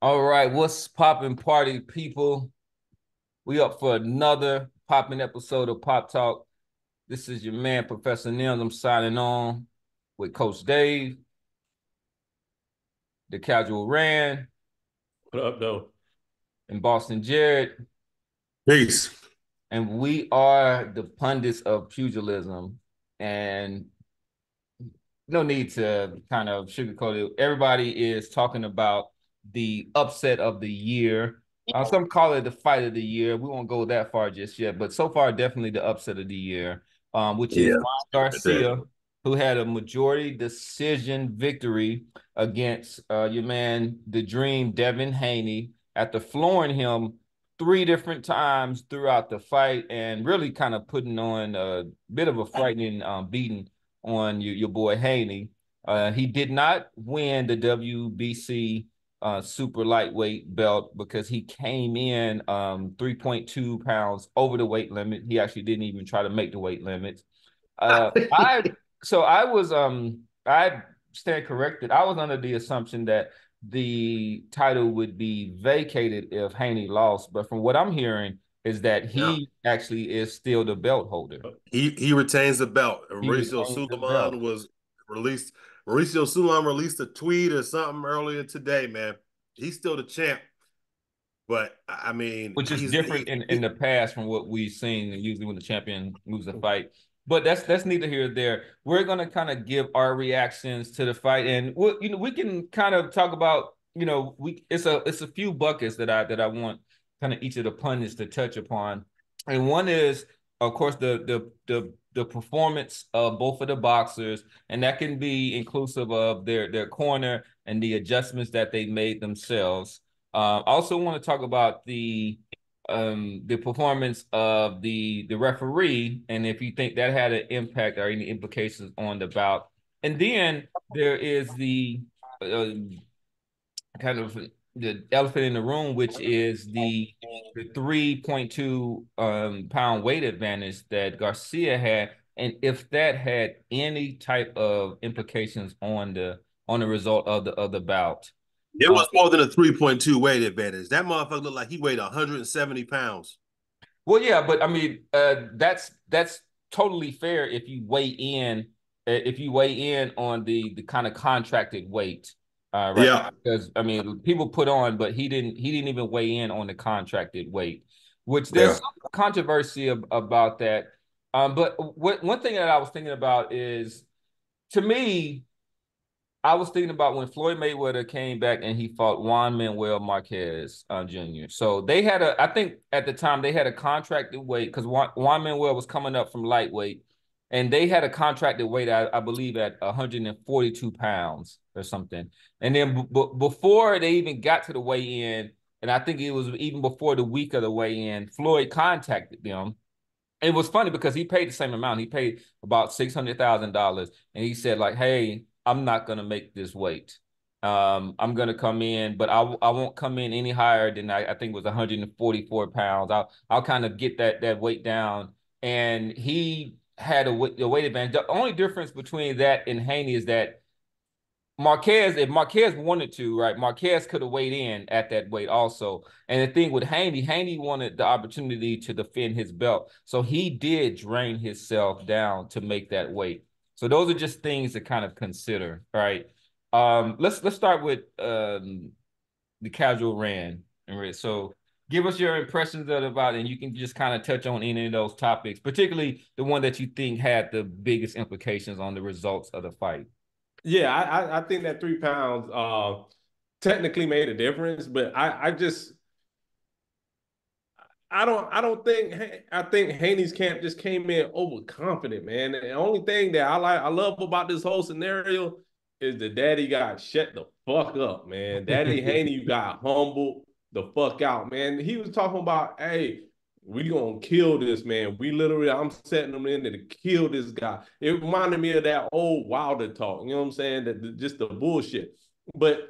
All right, what's poppin' party people? We up for another poppin' episode of Pop Talk. This is your man, Professor Nims. I'm signing on with Coach Dave, the Casual Rand, What up, though? and Boston Jared. Peace. And we are the pundits of pugilism. And no need to kind of sugarcoat it. Everybody is talking about the upset of the year. Some call it the fight of the year. We won't go that far just yet, but so far, definitely the upset of the year, which is Yeah, Ryan at that. Garcia, who had a majority decision victory against your man, the Dream, Devin Haney, after flooring him three different times throughout the fight and really kind of putting on a bit of a frightening beating on your boy Haney. He did not win the WBC super lightweight belt because he came in 3.2 pounds over the weight limit. He actually didn't even try to make the weight limit. I stand corrected. I was under the assumption that the title would be vacated if Haney lost, but from what I'm hearing is that Yeah. he actually is still the belt holder. He retains the belt. And He retains the belt. Released Mauricio Suleiman released a tweet or something earlier today, man. He's still the champ. But I mean, Which is different in the past from what we've seen. Usually, when the champion moves a fight, but that's neither here nor there. We're gonna kind of give our reactions to the fight, and we can kind of talk about it's a few buckets that I want kind of each of the pundits to touch upon, and one is of course the performance of both of the boxers, and that can be inclusive of their corner and the adjustments that they made themselves. I also want to talk about the performance of the referee, and if you think that had an impact or any implications on the bout. And then there is the uh, kind of the elephant in the room, which is the 3.2 pound weight advantage that Garcia had, and if that had any type of implications on the result of the bout. it was more than a 3.2 weight advantage. That motherfucker looked like he weighed 170 pounds. Well, yeah, but I mean, that's totally fair if you weigh in on the kind of contracted weight, right? Yeah. Because I mean, people put on, but he didn't even weigh in on the contracted weight, which there's Yeah. some controversy about that. But one thing that I was thinking about is, to me, I was thinking about when Floyd Mayweather came back and he fought Juan Manuel Marquez Jr. So I think at the time they had a contracted weight because Juan Manuel was coming up from lightweight, and they had a contracted weight, I believe, at 142 pounds or something. And then before they even got to the weigh-in, and I think it was even before the week of the weigh-in, Floyd contacted them. It was funny because he paid the same amount. He paid about $600,000, and he said like, "Hey, I'm not gonna make this weight. I'm gonna come in, but I won't come in any higher than I think it was 144 pounds. I'll kind of get that weight down." And he had a weight advantage. The only difference between that and Haney is that if Marquez wanted to, right, Marquez could have weighed in at that weight also. And the thing with Haney wanted the opportunity to defend his belt. So he did drain himself down to make that weight. So those are just things to kind of consider, right? Let's start with the casual Rand. So give us your impressions of the bout, and you can just kind of touch on any of those topics, particularly the one that you think had the biggest implications on the results of the fight. Yeah, I think that 3 pounds technically made a difference, but I think Haney's camp just came in overconfident, man. And the only thing that I love about this whole scenario is the daddy got shut the fuck up, man. Daddy Haney got humbled the fuck out, man. He was talking about, hey, we gonna kill this man. I'm setting him in to kill this guy. It reminded me of that old Wilder talk. You know what I'm saying? That just the bullshit. But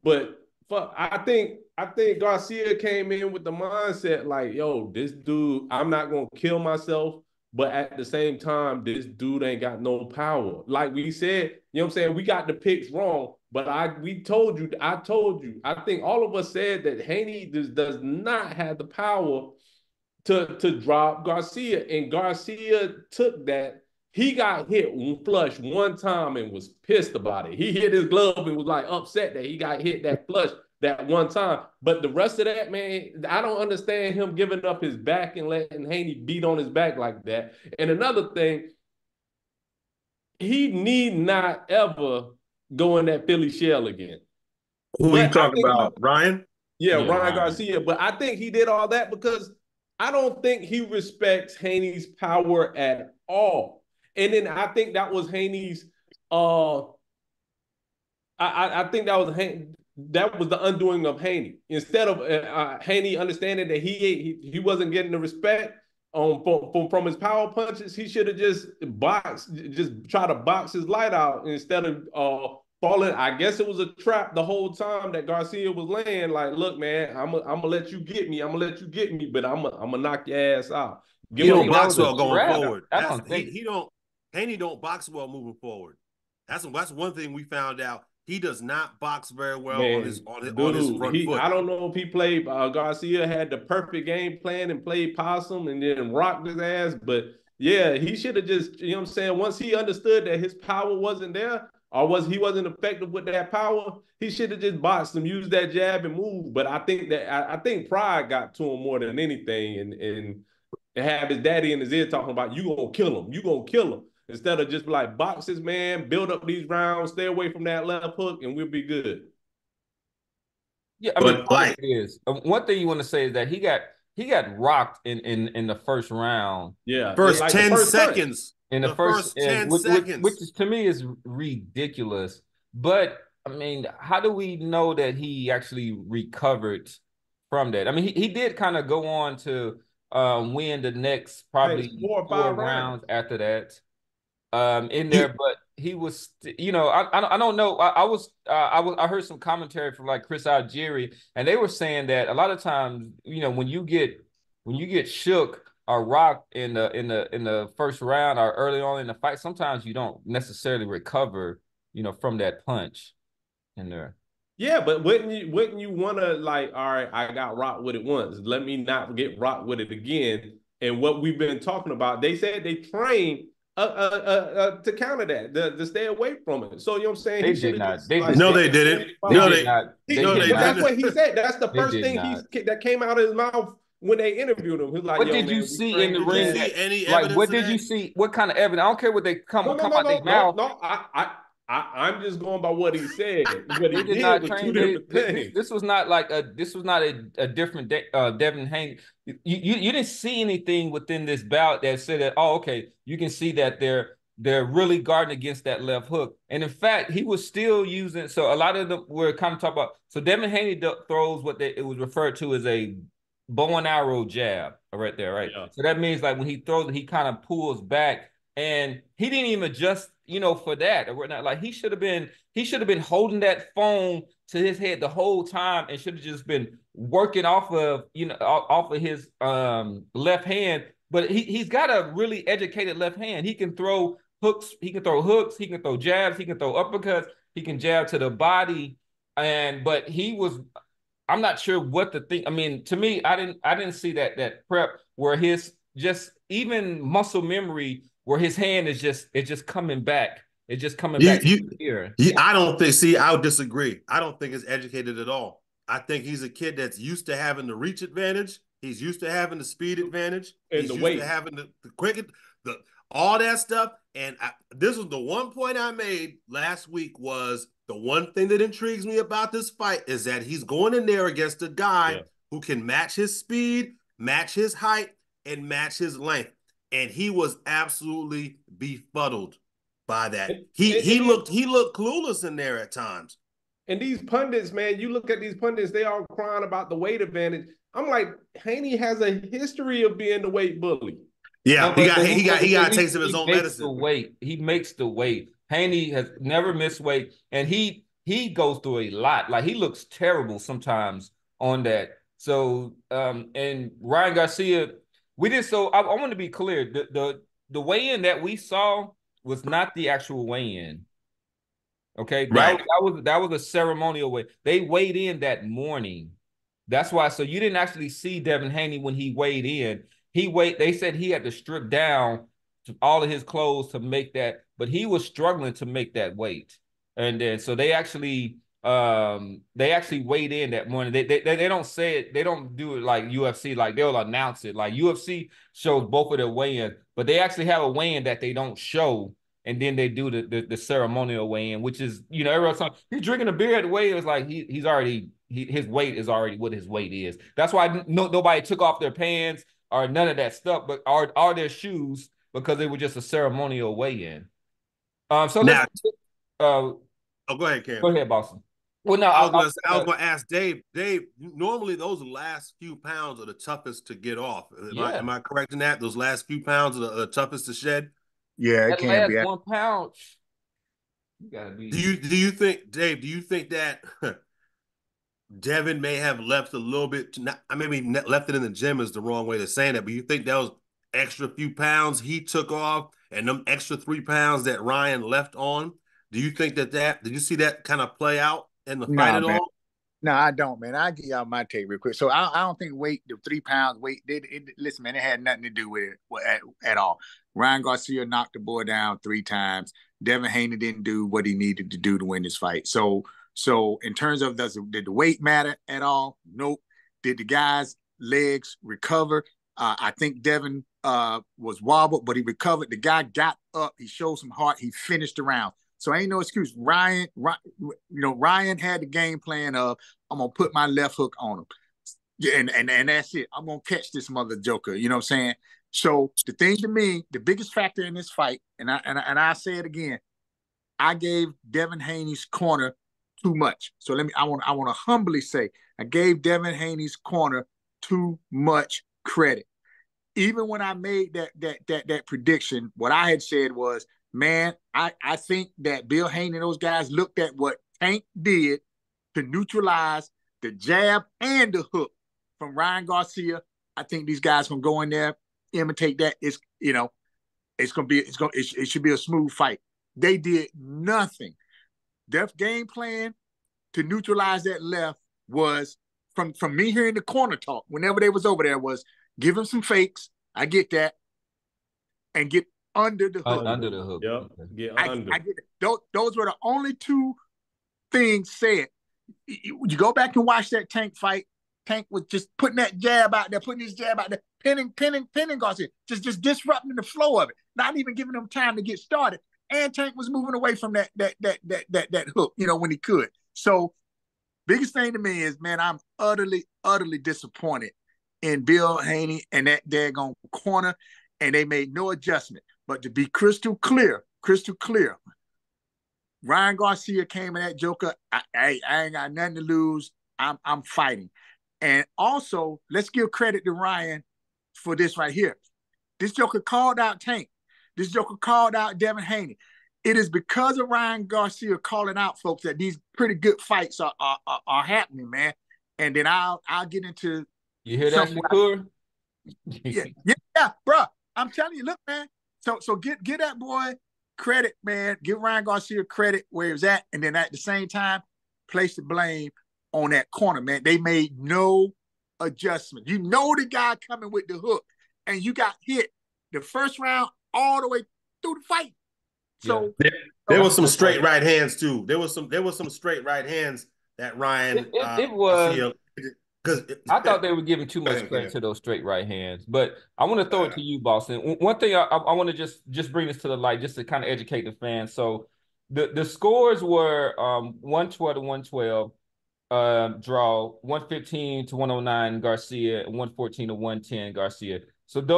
but fuck, I think Garcia came in with the mindset like, yo, this dude, I'm not gonna kill myself, but at the same time, this dude ain't got no power. Like we said, you know what I'm saying? We got the picks wrong, But we told you, I told you, I think all of us said that Haney does not have the power to drop Garcia. And Garcia took that. He got hit flush one time and was pissed about it. He hit his glove and was like upset that he got hit that flush that one time. But the rest of that, man, I don't understand him giving up his back and letting Haney beat on his back like that. And another thing, he need not ever go in that Philly shell again. Who are you But I talking think about, Ryan? yeah, Yeah, Ryan Ryan. Garcia. But I think he did all that because I don't think he respects Haney's power at all. And then I think that was Haney's. I think that was the undoing of Haney. Instead of Haney understanding that he wasn't getting the respect from his power punches, he should have just try to box his light out instead of falling. I guess it was a trap the whole time that Garcia was laying. Like, look, man, I'm gonna let you get me. I'm gonna let you get me, but I'm gonna knock your ass out. He don't box That was well a going trap. forward. I don't think he don't. Haney don't box well moving forward. That's one thing we found out. He does not box very well on his front foot. I don't know if he played. Garcia had the perfect game plan and played possum and then rocked his ass. But yeah, he should have just, you know what I'm saying. Once he understood that his power wasn't there, or he wasn't effective with that power, he should have just boxed him, used that jab and move. But I think pride got to him more than anything, and have his daddy in his ear talking about you gonna kill him, you gonna kill him. Instead of just like box this man, build up these rounds, stay away from that left hook, and we'll be good. Yeah, I mean, part of it is one thing you want to say is that he got rocked in the first round. Yeah, first like 10 first seconds. In the first 10 seconds, which seconds. is, to me is ridiculous. But I mean, how do we know that he actually recovered from that? I mean, he did kind of go on to win the next probably four or four five rounds rounds. after that. In there, but he was, I don't know. I heard some commentary from like Chris Algieri, and they were saying that a lot of times, when you get shook or rocked in the first round or early on in the fight, sometimes you don't necessarily recover, from that punch in there. Yeah, but wouldn't you want to like, all right, I got rocked with it once. Let me not get rocked with it again. And what we've been talking about, they said they trained to counter that, to stay away from it. So you know what I'm saying? They He should did have not. just They like did. No, They, they didn't. they No, did they not. They no, did they but not. that's didn't. what he said. That's the They first did thing not. that came out of his mouth when they interviewed him. He was like, What "Yo, did you man, we see in trained the Did his you ring ass." see that, any like, evidence what of did you that? see? What kind of evidence? I don't care what they come No, no, no, out their no, no, mouth. no. I'm just going by what he said. What They he did did not was two train. different This things. this was not like a different Devin Haney. You didn't see anything within this bout that said that, oh, okay, you can see that they're really guarding against that left hook. And in fact, he was still using. So a lot of them were kind of talking about. So Devin Haney throws it was referred to as a bow and arrow jab right there, right? Yeah. So that means like when he throws it, he kind of pulls back, and he didn't even adjust, for that or whatnot. Like he should have been holding that phone to his head the whole time and should have just been working off of his left hand. But he's got a really educated left hand. He can throw hooks, he can throw jabs, he can throw uppercuts, he can jab to the body. But I'm not sure what to think. I mean, to me, I didn't see that prep where his just even muscle memory where his hand is just coming back. It's just coming You, back you, here. I don't think. See, I would disagree. I don't think it's educated at all. I think he's a kid that's used to having the reach advantage. He's used to having the speed advantage. And He's the used to weight. having the quick, all that stuff. And this was the one point I made last week was the one thing that intrigues me about this fight is that he's going in there against a guy who can match his speed, match his height, and match his length. And he was absolutely befuddled by that. He looked clueless in there at times. And these pundits, man, you look at these pundits, they all crying about the weight advantage. I'm like, Haney has a history of being the weight bully. Yeah, No, he but got a taste of his own makes the medicine. weight. He makes the weight. Haney has never missed weight, and he goes through a lot. Like he looks terrible sometimes on that. So and Ryan Garcia, we did so. I want to be clear. The weigh-in that we saw was not the actual weigh-in. Okay, Right. that was a ceremonial way. They weighed in that morning. That's why. So you didn't actually see Devin Haney when he weighed in. They said he had to strip down to all of his clothes to make that, but he was struggling to make that weight. And then so they actually weighed in that morning. They don't say it, they don't do it like UFC, like they'll announce it. Like UFC shows both of their weigh-in, but they actually have a weigh-in that they don't show, and then they do the ceremonial weigh-in, which is, everyone's talking, he's drinking a beer at the weigh-in. It's like he's already his weight is already what his weight is. That's why nobody took off their pants or none of that stuff, but are their shoes, because they were just a ceremonial weigh-in. So let's Now, oh, go ahead, Cam. go ahead, Boston. Well, no, I was gonna ask Dave. Dave, normally those last few pounds are the toughest to get off. Am I correct in that? Those last few pounds are the toughest to shed. Yeah, it that can last be. 1 pound, you gotta be. Do you think, Dave? Do you think that Devin may have left a little bit? I maybe left it in the gym is the wrong way to say that, but you think those extra few pounds he took off and them extra 3 pounds that Ryan left on? Do you think that did you see that kind of play out in the fight Nah, at man. all? No, I don't, man. I'll give y'all my take real quick. So I don't think the 3 pounds weight, listen, man, it had nothing to do with it at all. Ryan Garcia knocked the boy down 3 times. Devin Haney didn't do what he needed to do to win this fight. So in terms of did the weight matter at all? Nope. Did the guy's legs recover? I think Devin was wobbled, but he recovered. The guy got up. He showed some heart. He finished the round. So ain't no excuse. Ryan had the game plan of, I'm gonna put my left hook on him. Yeah, and that's it. I'm gonna catch this mother joker. You know what I'm saying? So the thing to me, the biggest factor in this fight, and I say it again, I gave Devin Haney's corner too much. So I want to humbly say I gave Devin Haney's corner too much credit. Even when I made that prediction, what I had said was, man, I think that Bill Haney and those guys looked at what Tank did to neutralize the jab and the hook from Ryan Garcia. I think these guys gonna go in there, imitate that. It should be a smooth fight. They did nothing. Their game plan to neutralize that left was from me hearing the corner talk whenever they was over there was give him some fakes. I get that, and get under the hook. Under the hook. Yep. Get under. I get it. Those were the only two things said. You go back and watch that Tank fight. Tank was just putting that jab out there, putting his jab out there, pinning Garcia, just disrupting the flow of it, not even giving him time to get started. And Tank was moving away from that hook, when he could. So biggest thing to me is, man, I'm utterly disappointed in Bill Haney and that daggone corner, and they made no adjustment. But to be crystal clear, Ryan Garcia came in that joker. I ain't got nothing to lose. I'm fighting. And also, let's give credit to Ryan for this right here. This joker called out Tank. This joker called out Devin Haney. It is because of Ryan Garcia calling out folks that these pretty good fights are happening, man. And then I'll get into. You hear that, Shakur? Yeah, bro. I'm telling you, look, man. So give that boy credit, man. Give Ryan Garcia credit where he was at, and then at the same time, place the blame on that corner, man. They made no adjustment. You know the guy coming with the hook, and you got hit the first round all the way through the fight. So there was some straight right hands too. There was some straight right hands that Ryan. It was. Because I thought they were giving too much credit to those straight right hands. But I want to throw it to you, Boston. One thing I want to just bring this to the light, just to kind of educate the fans. So the scores were 112 to 112 draw, 115 to 109 Garcia, and 114 to 110 Garcia. So the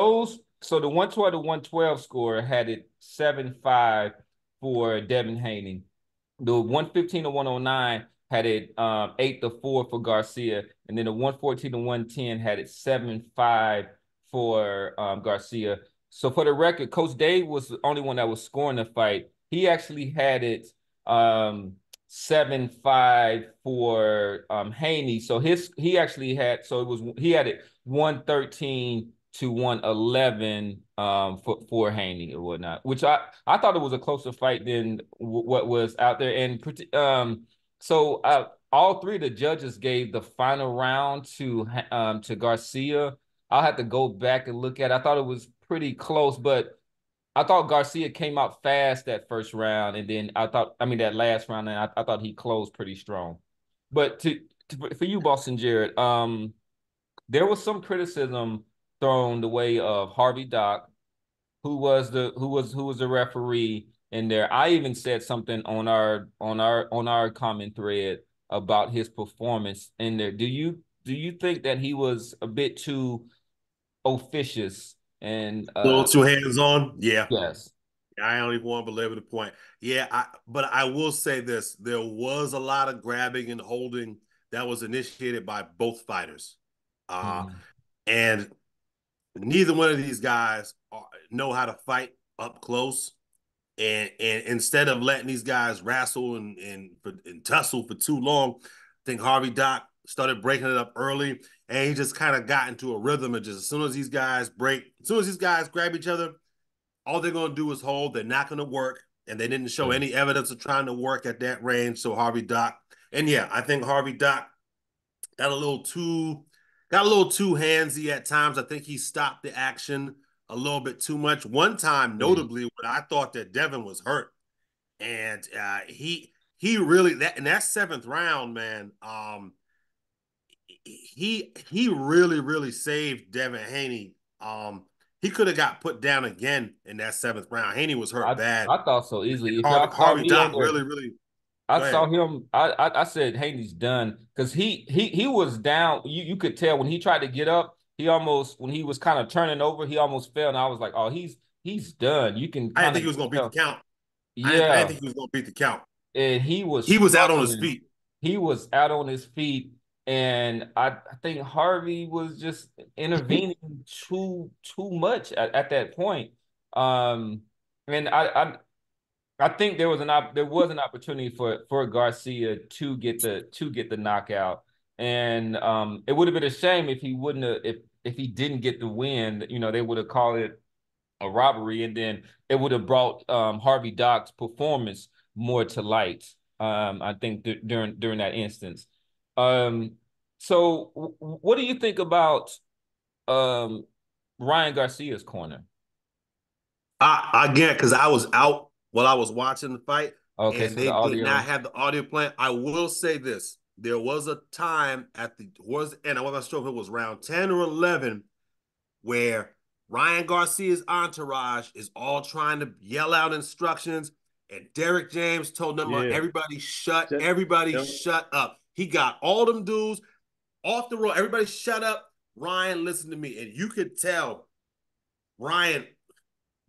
112 to 112 score had it 7-5 for Devin Haney. The 115 to 109 had it 8-4 for Garcia, and then the 114 to 110 had it 7-5 for Garcia. So for the record, Coach Dave was the only one that was scoring the fight. He actually had it 7-5 for Haney. So he had it 113 to 111 for Haney or whatnot, which I thought it was a closer fight than what was out there. And so all three of the judges gave the final round to Garcia. I'll have to go back and look at it. I thought it was pretty close, but I thought Garcia came out fast that first round, and then that last round, and I thought he closed pretty strong. But for you, Boston Jared, there was some criticism thrown the way of Harvey Dock, who was the referee in there. I even said something on our comment thread about his performance in there. Do you think that he was a bit too officious and A little too hands on? Yeah. yes. I don't even want to belabor the point. Yeah, but I will say this. There was a lot of grabbing and holding that was initiated by both fighters. Mm-hmm. And neither one of these guys know how to fight up close. And instead of letting these guys wrestle and tussle for too long, I think Harvey Dock started breaking it up early, and he just kind of got into a rhythm. And just as soon as these guys grab each other, all they're going to do is hold. They're not going to work, and they didn't show any evidence of trying to work at that range. So Harvey Dock, and yeah, I think Harvey Dock got a little too handsy at times. I think he stopped the action a little bit too much. One time, notably, when I thought that Devin was hurt, and he really in that seventh round, man, he really saved Devin Haney. He could have got put down again in that seventh round. Haney was hurt bad. I thought so easily. If y'all saw Harvey me on Dock there, really. I saw him. I said Haney's done because he was down. You could tell when he tried to get up. When he was kind of turning over, he almost fell, and I was like, oh, he's done. You can. I didn't think he was going to beat the count. I didn't think he was going to beat the count. And he was out on his feet. He was out on his feet, and I think Harvey was just intervening too much at that point. And I think there was an opportunity for Garcia to get the knockout, and it would have been a shame if he wouldn't have if he didn't get the win. You know, they would have called it a robbery, and then it would have brought Harvey Dock's performance more to light. I think during that instance. So what do you think about Ryan Garcia's corner? Again, because I was out while I was watching the fight, Okay, and so they the did audio. not have the audio playing. I will say this: there was a time and I wasn't sure if it was round 10 or 11, where Ryan Garcia's entourage is all trying to yell out instructions, and Derek James told them, "Everybody shut up." He got all them dudes off the road. Everybody shut up. Ryan, listen to me, and you could tell Ryan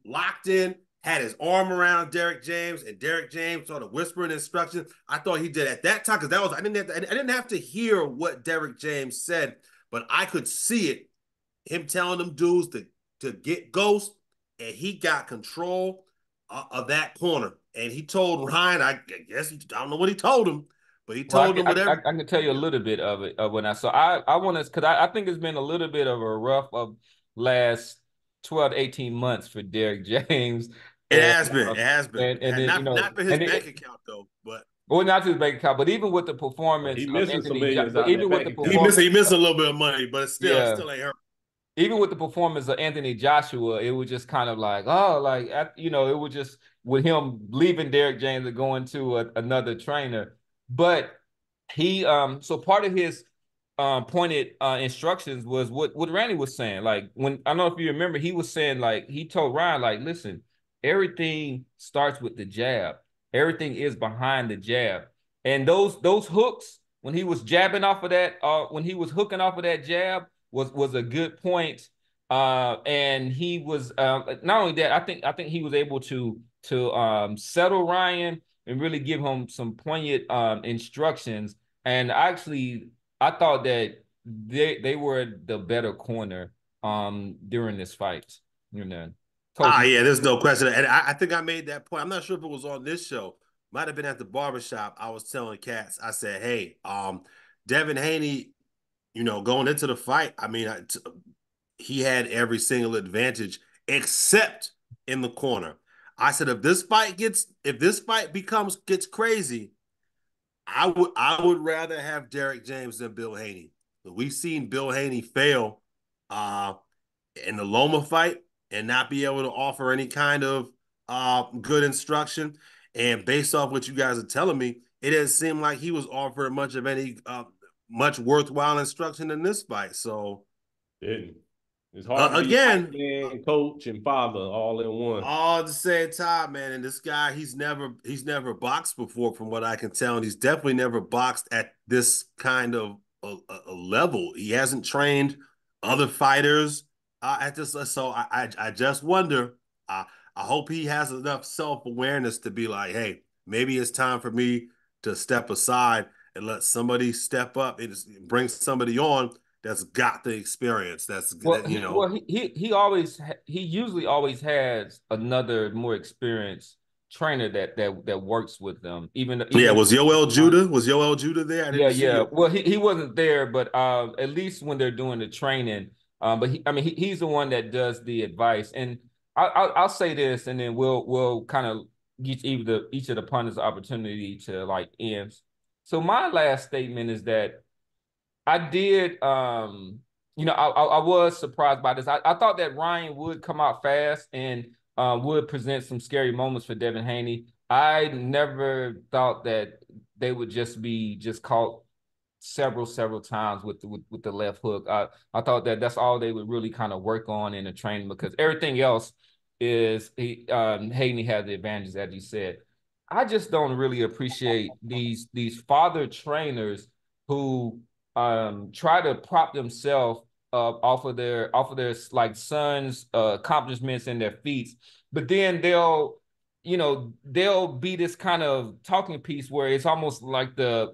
locked in, had his arm around Derek James, and Derek James started whispering instructions. I thought he did at that time because I didn't have to hear what Derek James said, but I could see it. Him telling them dudes to get Ghost, and he got control of that corner. And he told Ryan, I guess I don't know what he told him, but he told him whatever. I can tell you a little bit of it when I saw. I want to because I think it's been a little bit of a rough of last 12 to 18 months for Derek James. It has been. And then, not for his bank account though, but well, not to his bank account, but even with the performance, he missing some millions. Even with the performance, he missed a little bit of money, but it still ain't hurt. Even with the performance of Anthony Joshua, it was just kind of like, it was just with him leaving Derek James and going to another trainer. But he, so part of his pointed instructions was what Randy was saying. Like when I don't know if you remember, he was saying like he told Ryan like, listen, everything starts with the jab. Everything is behind the jab, and those hooks when he was jabbing off of that, when he was hooking off of that jab was a good point. And he was not only that, I think he was able to settle Ryan and really give him some poignant instructions. And actually, I thought that they were the better corner during this fight. You know, yeah, there's no question. And I think I made that point. I'm not sure if it was on this show. Might have been at the barbershop. I was telling cats, I said, hey, Devin Haney, going into the fight, I mean, he had every single advantage except in the corner. I said if this fight gets crazy, I would rather have Derrick James than Bill Haney. We've seen Bill Haney fail uh, in the Loma fight and not be able to offer any kind of good instruction. And based off what you guys are telling me, it doesn't seem like he was offered much of any much worthwhile instruction in this fight. So it's hard to be hype again, man, coach, and father all in one. all at the same time, man. And this guy, he's never boxed before, from what I can tell, and he's definitely never boxed at this kind of a level. He hasn't trained other fighters at this, so I just wonder. Uh, I hope he has enough self awareness to be like, hey, maybe it's time for me to step aside and let somebody step up and bring somebody on that's got the experience. He usually always has another more experienced trainer that works with them. Yeah, was Yoel Judah there? I Yeah, didn't see yeah. it. Well, he wasn't there, but at least when they're doing the training, but he's the one that does the advice. And I'll say this, and then we'll kind of each of the pundits opportunity to like end. So my last statement is that I did, I was surprised by this. I thought that Ryan would come out fast and would present some scary moments for Devin Haney. I never thought that they would just caught several times with the left hook. I thought that that's all they would really kind of work on in the training, because everything else is Haney has the advantages, as you said. I just don't really appreciate these father trainers who try to prop themselves up off of their like sons' accomplishments and their feats, but then they'll be this kind of talking piece where it's almost like the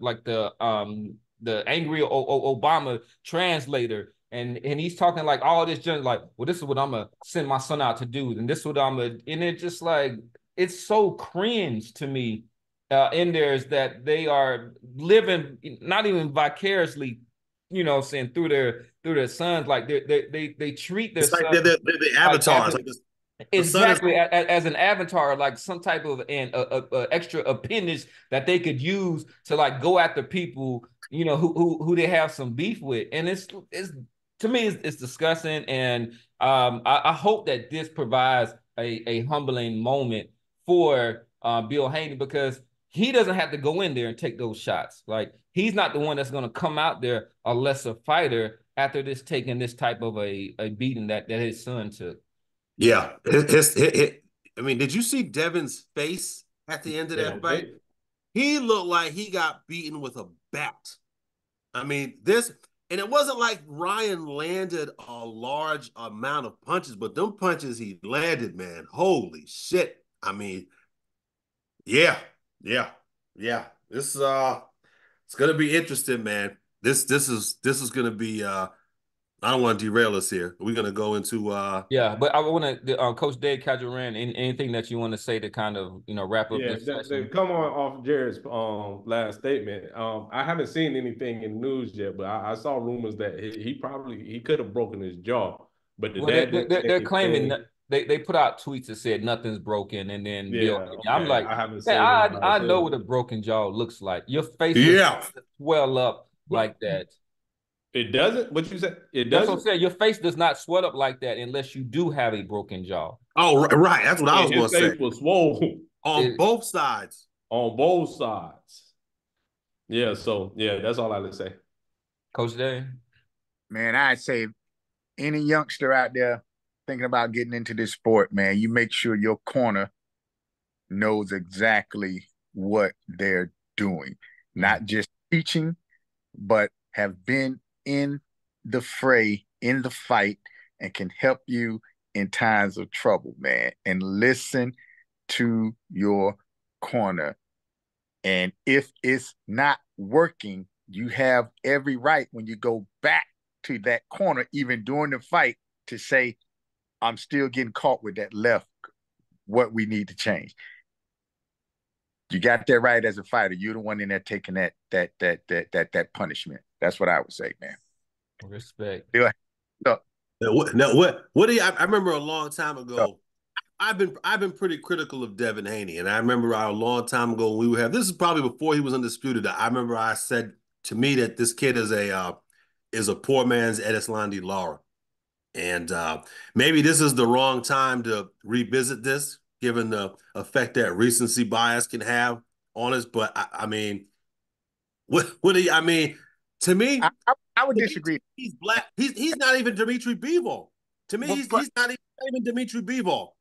angry Obama translator. And he's talking like all this junk, like, well, this is what I'm gonna send my son out to do, and this is what I'm gonna, and it just like it's so cringe to me. In there is that they are living not even vicariously, saying through their sons, like they treat their It's like sons they're the like avatars. Like the son is. exactly as an avatar, like some type of an extra appendage that they could use to like go after people, who they have some beef with. And it's to me it's disgusting. And I hope that this provides a humbling moment for Bill Haney, because he doesn't have to go in there and take those shots. Like, he's not the one that's going to come out there a lesser fighter after this taking this type of a beating that his son took. Yeah. I mean, did you see Devin's face at the end of Yeah, that fight? He looked like he got beaten with a bat. I mean, and it wasn't like Ryan landed a large amount of punches, but them punches he landed, man, holy shit. I mean, yeah, yeah, yeah. It's gonna be interesting, man. This is gonna be I don't want to derail us here. We're gonna go into Yeah, but I want to, Coach Dave Cajaran, anything that you want to say to kind of wrap up yeah. this To session? come on off Jared's last statement, I haven't seen anything in the news yet, but I saw rumors that he could have broken his jaw, but the Well, dad didn't say they're claiming anything. that they put out tweets that said nothing's broken, and then Bill. Yeah, I'm okay. like, I haven't man, seen anybody I say know it. what a broken jaw looks like. Your face does yeah. not swell up What? like that. It doesn't? What you said? It That's what I'm doesn't? saying. Your face does not swell up like that unless you do have a broken jaw. Oh, right. That's what I Yeah, was gonna his say. face was swollen On It, both sides. on both sides. Yeah, so yeah, that's all I have to say. Coach Dave. Man, I'd say any youngster out there thinking about getting into this sport, man, you make sure your corner knows exactly what they're doing, not just teaching, but have been in the fray, in the fight, and can help you in times of trouble, man. And listen to your corner. And if it's not working, you have every right when you go back to that corner, even during the fight, to say, I'm still getting caught with that left. What we need to change. You got that right as a fighter. You're the one in there taking that punishment. That's what I would say, man. Respect. Look, What do you? I remember a long time ago. I've been pretty critical of Devin Haney, and I remember a long time ago when we were this is probably before he was undisputed. I remember I said to me that this kid is a poor man's Edeslandi Lara, and maybe this is the wrong time to revisit this, given the effect that recency bias can have on us. But I mean, what do you? I mean, to me, I would disagree. He's black. He's not even Dimitri Bivol. To me, he's not even Dimitri Bivol.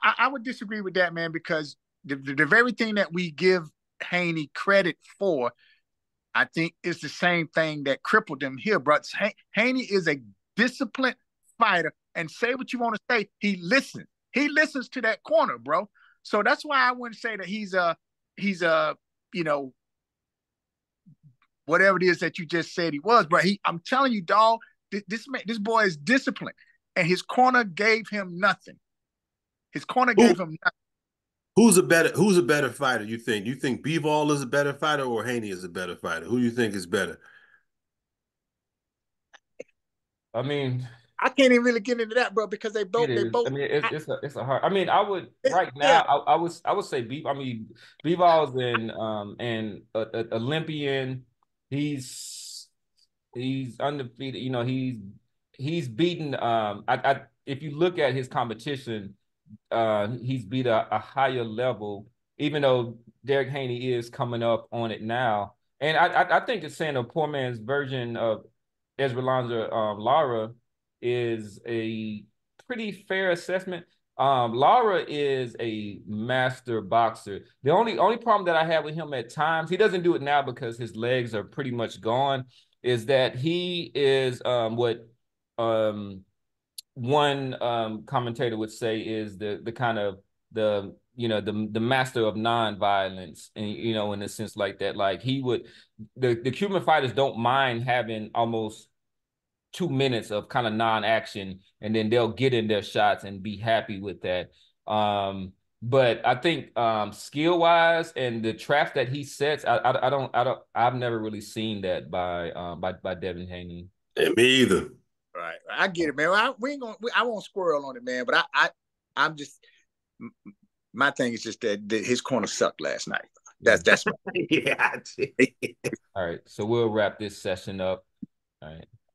I would disagree with that, man, because the very thing that we give Haney credit for, I think, is the same thing that crippled him here, bro. Haney is a disciplined fighter, and say what you want to say, he listens. He listens to that corner, bro. So that's why I wouldn't say that he's a whatever it is that you just said he was. But I'm telling you, dog, this boy is disciplined, and his corner gave him nothing. His corner gave him nothing. Who's a better fighter, you think? You think Bivol is a better fighter or Haney is a better fighter? Who do you think is better? I mean, I can't even really get into that, bro, because they both. I mean, it's a hard. I mean, I would right now. I would say I mean, Bivol's an Olympian. He's undefeated. You know, he's beaten. If you look at his competition, he's beat a higher level. Even though Derek Haney is coming up on it now, and I think it's saying a poor man's version of Esmeralda Lara is a pretty fair assessment. Lara is a master boxer. The only problem that I have with him at times, he doesn't do it now because his legs are pretty much gone, is that he is what one commentator would say is the kind of the master of non-violence, and in a sense like that. Like the Cuban fighters don't mind having almost 2 minutes of kind of non-action, and then they'll get in their shots and be happy with that. But I think skill-wise and the traps that he sets, I've never really seen that by Devin Haney. Me either. Right, I get it, man. I won't squirrel on it, man. But I'm just, my thing is just that his corner sucked last night. That's yeah. All right, so we'll wrap this session up. All right.